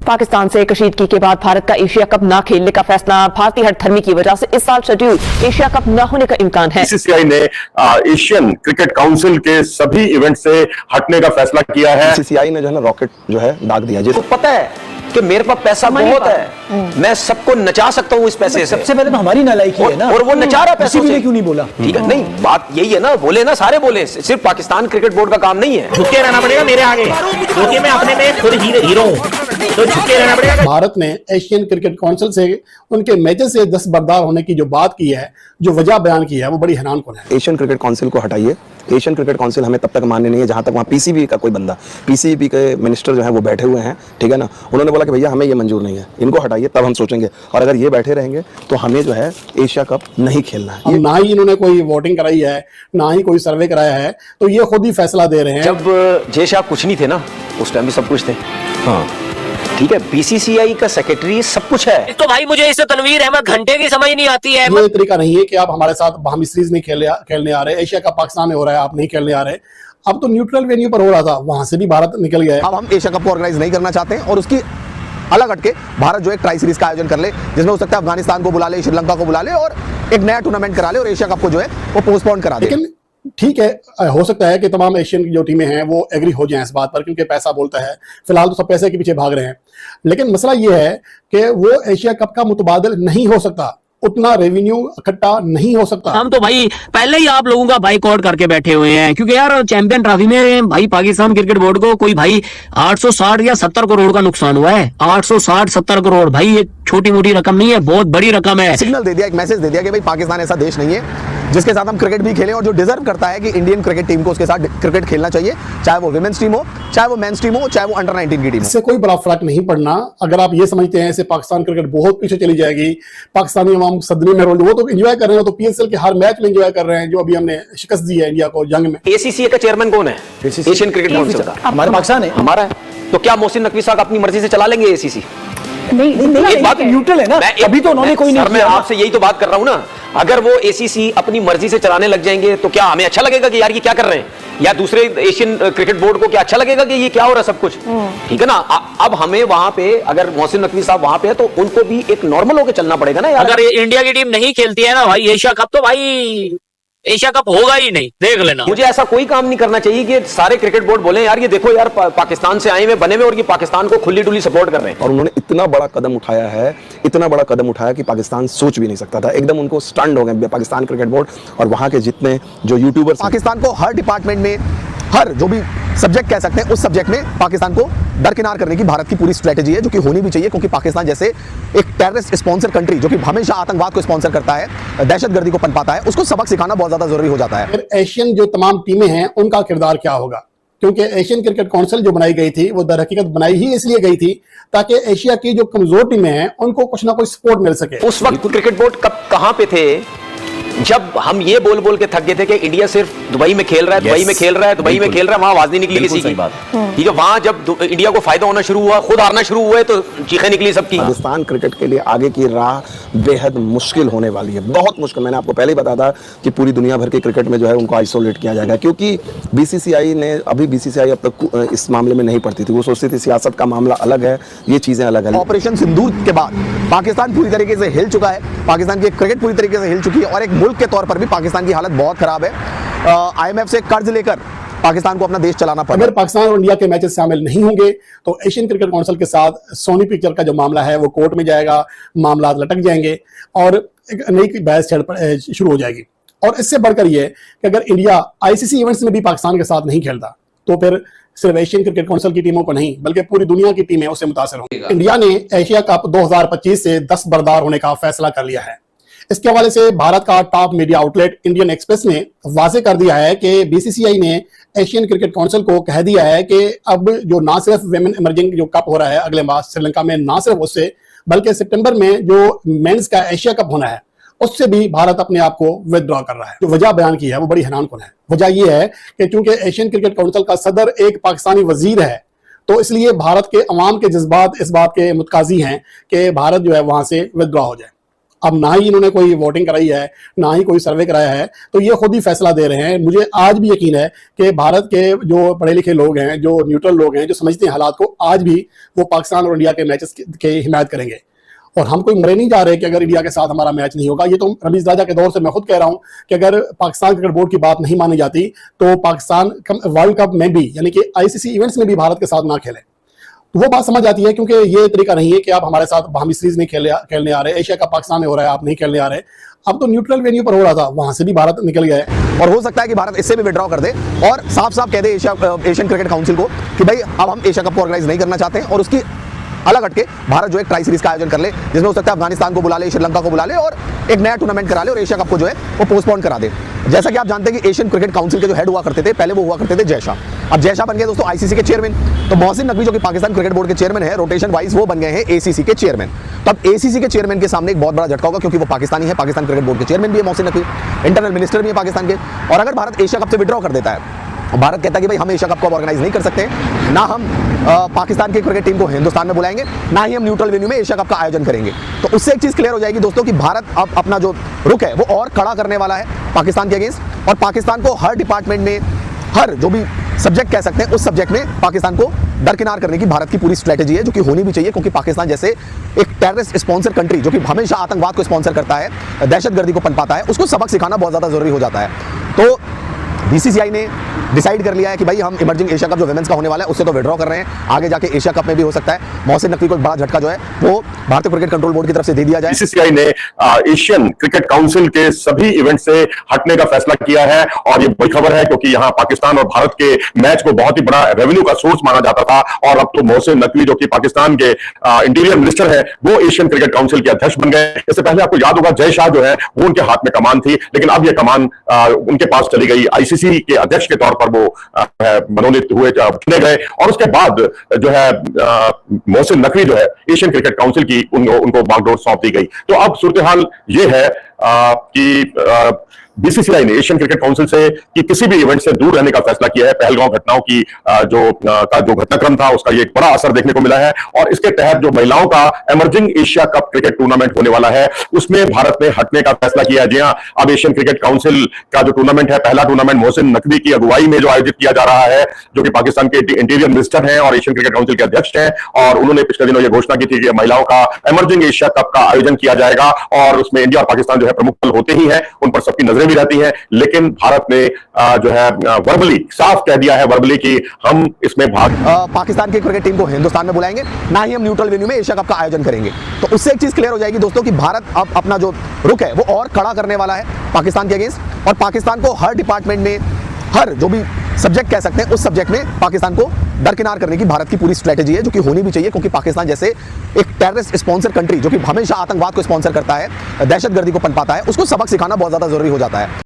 पाकिस्तान से कशीदगी के बाद भारत का एशिया कप न खेलने का फैसला। भारतीय हठधर्मी की वजह से इस साल शेड्यूल एशिया कप न होने का इम्कान है। बीसीसीआई ने एशियन क्रिकेट काउंसिल के सभी इवेंट से हटने का फैसला किया है। बीसीसीआई ने जो है ना रॉकेट जो है दाग दिया, जिसको पता है कि मेरे पास पैसा बहुत है, मैं सबको नचा सकता हूँ इस पैसे से। सबसे पहले तो हमारी नालायकी है ना, और वो नचा रहा पैसे से। क्यों नहीं बोला? ठीक है, नहीं बात यही है ना, बोले ना, सारे बोले, सिर्फ पाकिस्तान क्रिकेट बोर्ड का काम नहीं है। झुके रहना पड़ेगा मेरे आगे, क्योंकि मैं अपने में खुद हीरो हूँ, तो झुके रहना पड़ेगा। भारत ने एशियन क्रिकेट काउंसिल से उनके मैचेस से दस्तबरदार होने की जो बात की है, जो वजह बयान की है, वो बड़ी हैरानकुन है। एशियन क्रिकेट काउंसिल को हटाइए। एशियन क्रिकेट काउंसिल हमें तब तक मान्य नहीं है जहां तक वहां पीसीबी का कोई बंदा, पीसीबी के मिनिस्टर जो है वो बैठे हुए हैं, ठीक है ना, उन्होंने बोला कि भैया हमें ये मंजूर नहीं है, इनको हटाइए, तब हम सोचेंगे। और अगर ये बैठे रहेंगे तो हमें जो है एशिया कप नहीं खेलना है। ना ही इन्होंने कोई वोटिंग कराई है, ना ही कोई सर्वे कराया है, तो ये खुद ही फैसला दे रहे हैं। जब जय शाह कुछ नहीं थे ना, उस टाइम भी सब कुछ थे। हाँ ठीक है, बीसीसीआई का सेक्रेटरी सब कुछ है। तो भाई मुझे इस तनवीर अहमद घंटे की समझ नहीं आती है। ये तरीका नहीं है कि आप हमारे साथ हम सीरीज नहीं खेलने आ रहे, एशिया कप पाकिस्तान में हो रहा है, आप नहीं खेलने आ रहे। अब तो न्यूट्रल वेन्यू पर हो रहा था, वहां से भी भारत निकल गया है। अब हम एशिया कप को ऑर्गेनाइज नहीं करना चाहते हैं और उसकी अलग हटके भारत जो एक ट्राई सीरीज का आयोजन कर ले, जिसमें हो सकता है अफगानिस्तान को बुला ले, श्रीलंका को बुला ले और एक नया टूर्नामेंट करा ले और एशिया कप को जो है वो पोस्टपोन करा दे। लेकिन ठीक है, हो सकता है कि तमाम एशियन की जो टीमें हैं वो एग्री हो जाएं इस बात पर, क्योंकि पैसा बोलता है। फिलहाल तो सब पैसे के पीछे भाग रहे हैं, लेकिन मसला ये है कि वो एशिया कप का मुतबादिल नहीं हो सकता, उतना रेवेन्यू इकट्ठा नहीं हो सकता। हम तो भाई पहले ही आप लोगों का बाइकआउट करके बैठे हुए हैं, क्योंकि यार चैंपियन ट्रॉफी में भाई पाकिस्तान क्रिकेट बोर्ड को कोई भाई 860 या 70 करोड़ का नुकसान हुआ है। 860-70 करोड़ भाई ये छोटी मोटी रकम नहीं है, बहुत बड़ी रकम है। सिग्नल दे दिया, एक मैसेज दे दिया कि भाई पाकिस्तान ऐसा देश नहीं है जिसके साथ हम क्रिकेट भी खेलें, और जो डिजर्व करता है कि इंडियन क्रिकेट टीम को उसके साथ क्रिकेट खेलना चाहिए, चाहे वो विमेंस टीम हो, चाहे वो मेंस टीम हो, चाहे वो अंडर 19 की टीम हो। इससे कोई बड़ा फर्क नहीं पड़ना। अगर आप ये समझते हैं इससे पाकिस्तान क्रिकेट बहुत पीछे चली जाएगी, पाकिस्तानी अवाम सदमे में रोल, वो तो एंजॉय कर रहे हैं, तो पीएसएल के हर मैच में एंजॉय कर रहे हैं, जो अभी हमने शिकस्त दी है इंडिया को जंग में। एसीसी का चेयरमैन कौन है? एशियन क्रिकेट काउंसिल का हमारे पाकिस्तान है, हमारा है। तो क्या मोहसिन नकवी साहब अपनी मर्जी से चला लेंगे एसीसी? नहीं, एक बात न्यूट्रल है ना, अभी तो उन्होंने कोई नहीं। मैं आपसे यही तो बात कर रहा हूं ना, अगर वो एसीसी अपनी मर्जी से चलाने लग जाएंगे तो क्या हमें अच्छा लगेगा कि यार ये क्या कर रहे हैं, या दूसरे एशियन क्रिकेट बोर्ड को क्या अच्छा लगेगा कि ये क्या हो रहा है सब कुछ? ठीक है ना। अब हमें वहां पे अगर मोहसिन नकवी साहब वहां पे है तो उनको भी एक नॉर्मल होकर चलना पड़ेगा ना यार। अगर इंडिया की टीम नहीं खेलती है ना भाई एशिया कप, तो भाई एशिया कप होगा ही नहीं, देख लेना। मुझे ऐसा कोई काम नहीं करना चाहिए कि सारे क्रिकेट बोर्ड बोले यार ये देखो यार पाकिस्तान से आए हुए बने हुए और ये पाकिस्तान को खुली डुली सपोर्ट कर रहे हैं। और उन्होंने इतना बड़ा कदम उठाया है, इतना बड़ा कदम उठाया कि पाकिस्तान सोच भी नहीं सकता था। एकदम उनको स्टंड हो गए पाकिस्तान क्रिकेट बोर्ड और वहां के जितने जो यूट्यूबर्स। पाकिस्तान को हर डिपार्टमेंट में, हर जो भी सब्जेक्ट कह सकते हैं, उस सब्जेक्ट में पाकिस्तान को दरकिनार करने की भारत की पूरी स्ट्रेटेजी है, जो कि होनी भी चाहिए, क्योंकि पाकिस्तान जैसे एक टेररिस्ट स्पॉन्सर कंट्री जो कि हमेशा आतंकवाद को स्पॉन्सर करता है, दहशतगर्दी को पनपाता है, उसको सबक सिखाना बहुत ज्यादा जरूरी हो जाता है। फिर एशियन जो तमाम टीमें हैं उनका किरदार क्या होगा, क्योंकि एशियन क्रिकेट काउंसिल जो बनाई गई थी वो दर हकीकत बनाई ही इसलिए गई थी ताकि एशिया की जो कमजोर टीमें हैं उनको कुछ ना कुछ सपोर्ट मिल सके। उस वक्त क्रिकेट बोर्ड कहां पे थे जब हम ये बोल बोल के थक गए थे कि इंडिया सिर्फ दुबई में खेल रहा है, दुबई में खेल रहा है, दुबई में खेल रहा है, वहां आवाज नहीं निकली किसी की। ठीक है, वहां जब इंडिया को फायदा होना शुरू हुआ, खुद हारना शुरू हुआ तो चीखें निकली सबकी। पाकिस्तान क्रिकेट के लिए आगे की राह बेहद मुश्किल होने वाली है, बहुत मुश्किल। मैंने आपको पहले ही बताया था कि पूरी दुनिया भर के क्रिकेट में जो है उनको आइसोलेट किया जाएगा, क्योंकि बीसीसीआई अब तक इस मामले में नहीं पड़ती थी। वो सोचती थी सियासत का मामला अलग है, ये चीजें अलग है। ऑपरेशन सिंदूर के बाद पाकिस्तान पूरी तरीके से हिल चुका है, पाकिस्तान की क्रिकेट पूरी तरीके से हिल चुकी है और एक मुल्क के तौर पर भी पाकिस्तान की हालत बहुत खराब है। IMF से कर्ज लेकर पाकिस्तान को अपना देश चलाना पड़ा। अगर पाकिस्तान और इंडिया के मैचेस शामिल नहीं होंगे तो एशियन क्रिकेट काउंसिल के साथ सोनी पिक्चर का जो मामला है वो कोर्ट में जाएगा, मामला लटक जाएंगे और एक नई बहस शुरू हो जाएगी। और इससे बढ़कर ये कि अगर इंडिया ICC इवेंट्स में भी पाकिस्तान के साथ नहीं खेलता तो फिर सिर्फ एशियन क्रिकेट काउंसिल की टीमों को नहीं बल्कि पूरी दुनिया की टीमें उससे मुतासर होंगी। इंडिया ने एशिया कप 2025 से दस्तबरदार होने का फैसला कर लिया है। इसके हवाले से भारत का top media outlet Indian express ने वाजे कर दिया है कि बीसीसीआई ने एशियन क्रिकेट काउंसिल को कह दिया है कि अब जो ना सिर्फ वेमेन इमर्जिंग जो कप हो रहा है अगले माह श्रीलंका में, ना सिर्फ उससे बल्कि सितंबर में जो मेंस का एशिया कप होना है उससे भी भारत अपने आप को विथड्रॉ कर रहा है। जो वजह बयान की है वो बड़ी हैरानकुन है। वजह यह है कि चूंकि एशियन क्रिकेट काउंसिल का सदर एक पाकिस्तानी वजीर है तो इसलिए भारत के अवाम के जज्बात इस बात के मुतकाजी हैं कि भारत जो है वहां से विथड्रॉ हो जाए। अब ना ही इन्होंने कोई वोटिंग कराई है, ना ही कोई सर्वे कराया है, तो ये खुद ही फैसला दे रहे हैं। मुझे आज भी यकीन है कि भारत के जो पढ़े लिखे लोग हैं, जो न्यूट्रल लोग हैं, जो समझते हैं हालात को, आज भी वो पाकिस्तान और इंडिया के मैचेस के हिमायत करेंगे। और हम कोई मरे नहीं जा रहे कि अगर इंडिया के साथ हमारा मैच नहीं होगा। ये तो रमीज राजा के दौर से मैं खुद कह रहा हूं कि अगर पाकिस्तान क्रिकेट बोर्ड की बात नहीं मानी जाती तो पाकिस्तान वर्ल्ड कप में भी, यानी कि आईसीसी इवेंट्स में भी भारत के साथ ना खेले। तो वो बात समझ आती है, क्योंकि ये तरीका नहीं है कि आप हमारे साथ, हम सीरीज नहीं खेलने आ रहे, एशिया कप पाकिस्तान में हो रहा है, आप नहीं खेलने आ रहे। अब तो न्यूट्रल वेन्यू पर हो रहा था, वहां से भी भारत निकल गया है। और हो सकता है कि भारत इससे भी विड्रॉ कर दे और साफ साफ कह दे एशियन क्रिकेट काउंसिल को कि भाई अब हम एशिया कप को ऑर्गेनाइज नहीं करना चाहते हैं, और उसकी अलग हटके भारत जो है ट्राई सीरीज का आयोजन कर ले, जिसमें हो सकता है अफगानिस्तान को बुला ले, श्रीलंका को बुला ले और एक नया टूर्नामेंट करा ले और एशिया कप को जो है वो पोस्टपोन करा दे। जैसा कि आप जानते हैं कि एशियन क्रिकेट काउंसिल के जो हेड हुआ करते थे पहले, वो हुआ करते थे जय शाह। अब जय शाह बन गए दोस्तों आईसीसी के चेयरमैन। तो मोहसिन नकवी जो कि पाकिस्तान क्रिकेट बोर्ड के चेयरमैन है, रोटेशन वाइज वो बन गए हैं एसीसी के चेयरमैन। तो अब एसीसी के चेयरमैन के सामने एक बहुत बड़ा झटका होगा, क्योंकि वो पाकिस्तानी है, पाकिस्तान क्रिकेट बोर्ड के चेयरमैन भी है मोहसिन नकवी, इंटरनल मिनिस्टर भी है पाकिस्तान के। और अगर भारत एशिया कप से विड्रॉ कर देता है, भारत कहता है कि भाई हम एशिया कप को ऑर्गेनाइज नहीं कर सकते, ना हम पाकिस्तान की क्रिकेट टीम को हिंदुस्तान में बुलाएंगे, ना ही हम न्यूट्रल वेन्यू में एशिया कप का आयोजन करेंगे, तो उससे एक चीज क्लियर हो जाएगी दोस्तों कि भारत अब अपना जो रुख है वो और कड़ा करने वाला है पाकिस्तान के अगेंस्ट। और पाकिस्तान को हर डिपार्टमेंट में, हर जो भी सब्जेक्ट कह सकते हैं उस सब्जेक्ट में पाकिस्तान को दरकिनार करने की भारत की पूरी स्ट्रेटेजी है, जो कि होनी भी चाहिए, क्योंकि पाकिस्तान जैसे एक टेररिस्ट स्पॉन्सर कंट्री जो कि हमेशा आतंकवाद को स्पॉन्सर करता है, दहशतगर्दी को पनपाता है, उसको सबक सिखाना बहुत ज्यादा जरूरी हो जाता है। तो बीसीसीआई ने डिसाइड कर लिया है कि भाई हम इमर्जिंग एशिया कप जो विमेंस का होने वाला है उससे तो विड्रॉ कर रहे हैं, आगे जाके एशिया कप में भी हो सकता है। मोहसिन नकवी को एक बड़ा झटका जो है वो भारतीय क्रिकेट कंट्रोल बोर्ड की तरफ से दे दिया जाए। बीसीसीआई ने एशियन क्रिकेट काउंसिल के सभी इवेंट से हटने का फैसला किया है, और ये बड़ी खबर है क्योंकि यहाँ पाकिस्तान और भारत के मैच को बहुत ही बड़ा रेवेन्यू का सोर्स माना जाता था, और अब तो मोहसिन नकवी जो कि पाकिस्तान के इंटीरियर मिनिस्टर है, वो एशियन क्रिकेट काउंसिल के अध्यक्ष बन गए। इससे पहले आपको याद होगा जय शाह जो है वो उनके हाथ में कमान थी, लेकिन अब ये कमान उनके पास चली गई, आईसीसी के अध्यक्ष के तौर पर वो मनोनीत हुए, चुने गए, और उसके बाद जो है मोहसिन नकवी जो है एशियन क्रिकेट काउंसिल की उनको बागडोर सौंप दी गई। तो अब सूरत हाल ये है कि बीसीसीआई ने एशियन क्रिकेट काउंसिल से कि किसी भी इवेंट से दूर रहने का फैसला किया है। पहलगांव घटनाओं की जो घटनाक्रम था उसका ये एक बड़ा असर देखने को मिला है, और इसके तहत जो महिलाओं का emerging Asia cup cricket tournament होने वाला है उसमें भारत ने हटने का फैसला किया है। जी हाँ, अब एशियन क्रिकेट काउंसिल का जो टूर्नामेंट है, पहला टूर्नामेंट मोहसिन नकवी की अगुवाई में जो आयोजित किया जा रहा है, जो कि पाकिस्तान के इंटीरियर मिनिस्टर हैं और एशियन क्रिकेट काउंसिल के अध्यक्ष हैं, और उन्होंने पिछले दिनों यह घोषणा की थी कि महिलाओं का इमर्जिंग एशिया कप का आयोजन किया जाएगा, और उसमें इंडिया और पाकिस्तान जो है प्रमुख दल होते ही हैं, उन पर सबकी नजरें भी रहती हैं। लेकिन भारत ने जो है वर्बली साफ कह दिया है वर्बली कि हम इसमें पाकिस्तान की क्रिकेट टीम को हिंदुस्तान में बुलाएंगे, ना ही हम न्यूट्रल वेन्यू में एशिया कप का आयोजन करेंगे। तो उससे एक चीज क्लियर हो जाएगी दोस्तों कि भारत अब अपना जो रुख है वो और कड़ा करने वाला है पाकिस्तान के अगेंस्ट, और पाकिस्तान को हर डिपार्टमेंट में, हर जो भी सब्जेक्ट कह सकते हैं उस सब्जेक्ट में पाकिस्तान को दरकिनार करने की भारत की पूरी स्ट्रेटेजी है, जो कि होनी भी चाहिए, क्योंकि पाकिस्तान जैसे एक टेररिस्ट स्पॉन्सर कंट्री जो कि हमेशा आतंकवाद को स्पॉन्सर करता है, दहशतगर्दी को पनपाता है, उसको सबक सिखाना बहुत ज्यादा जरूरी हो जाता है।